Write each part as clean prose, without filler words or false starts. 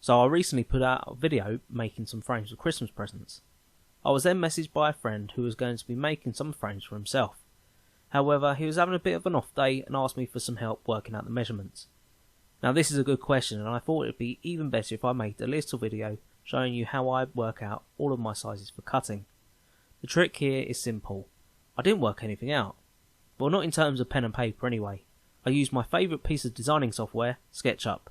So I recently put out a video making some frames for Christmas presents. I was then messaged by a friend who was going to be making some frames for himself. However, he was having a bit of an off day and asked me for some help working out the measurements. Now this is a good question, and I thought it would be even better if I made a little video showing you how I work out all of my sizes for cutting. The trick here is simple. I didn't work anything out. Well, not in terms of pen and paper anyway. I used my favourite piece of designing software, SketchUp.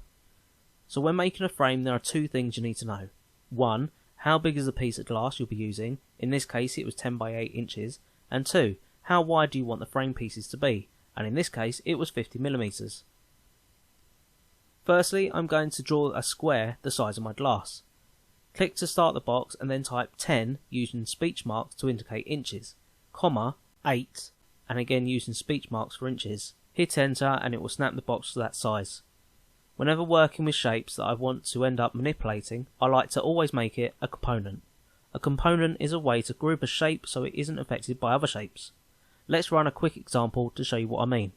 So when making a frame, there are two things you need to know. One, how big is the piece of glass you'll be using? In this case it was 10 by 8 inches. And two, how wide do you want the frame pieces to be? And in this case it was 50mm. Firstly, I'm going to draw a square the size of my glass. Click to start the box and then type 10 using speech marks to indicate inches, comma 8, and again using speech marks for inches. Hit enter and it will snap the box to that size. Whenever working with shapes that I want to end up manipulating, I like to always make it a component. A component is a way to group a shape so it isn't affected by other shapes. Let's run a quick example to show you what I mean.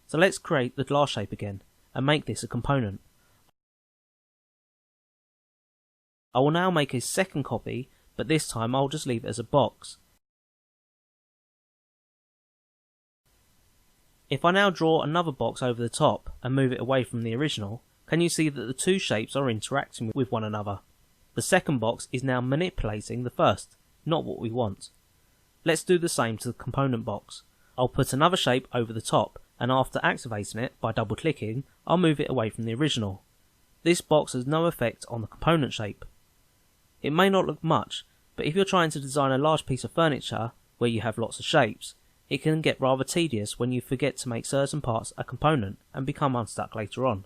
So let's create the glass shape again and make this a component. I will now make a second copy, but this time I'll just leave it as a box. If I now draw another box over the top and move it away from the original, can you see that the two shapes are interacting with one another? The second box is now manipulating the first, not what we want. Let's do the same to the component box. I'll put another shape over the top, and after activating it by double clicking, I'll move it away from the original. This box has no effect on the component shape. It may not look much, but if you're trying to design a large piece of furniture where you have lots of shapes, it can get rather tedious when you forget to make certain parts a component and become unstuck later on.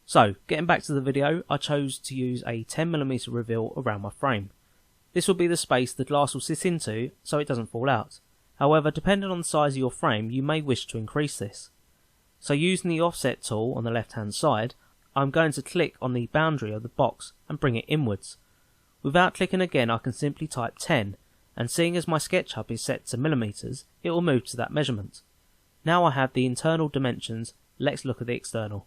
So, getting back to the video, I chose to use a 10mm reveal around my frame. This will be the space the glass will sit into so it doesn't fall out. However, depending on the size of your frame, you may wish to increase this. So using the offset tool on the left hand side, I'm going to click on the boundary of the box and bring it inwards. Without clicking again, I can simply type 10, and seeing as my SketchUp is set to millimeters, it will move to that measurement. Now I have the internal dimensions, let's look at the external.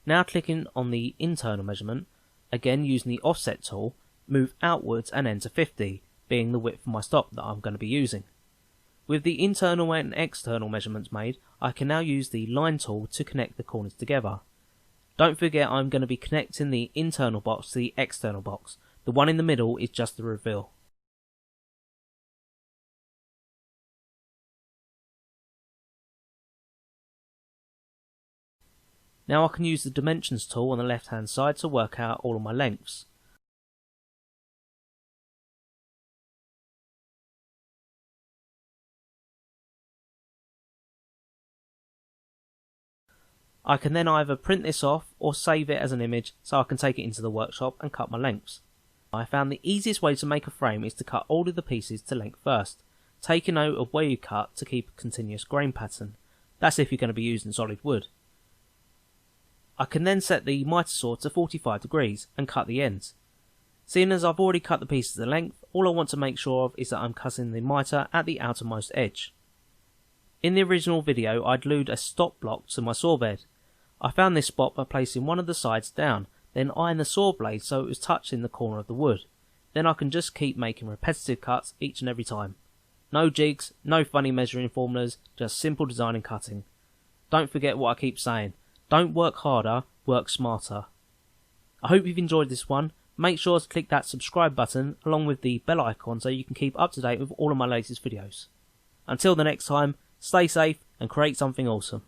Now clicking on the internal measurement, again using the offset tool, move outwards and enter 50, being the width for my stop that I'm going to be using. With the internal and external measurements made, I can now use the line tool to connect the corners together. Don't forget I'm going to be connecting the internal box to the external box. The one in the middle is just the reveal. Now I can use the dimensions tool on the left hand side to work out all of my lengths. I can then either print this off or save it as an image so I can take it into the workshop and cut my lengths. I found the easiest way to make a frame is to cut all of the pieces to length first. Take a note of where you cut to keep a continuous grain pattern. That's if you're going to be using solid wood. I can then set the miter saw to 45 degrees and cut the ends. Seeing as I've already cut the pieces to length, all I want to make sure of is that I'm cutting the miter at the outermost edge. In the original video I'd glued a stop block to my saw bed. I found this spot by placing one of the sides down, then eyeing the saw blade so it was touching the corner of the wood. Then I can just keep making repetitive cuts each and every time. No jigs, no funny measuring formulas, just simple design and cutting. Don't forget what I keep saying. Don't work harder, work smarter. I hope you've enjoyed this one. Make sure to click that subscribe button along with the bell icon so you can keep up to date with all of my latest videos. Until the next time, stay safe and create something awesome.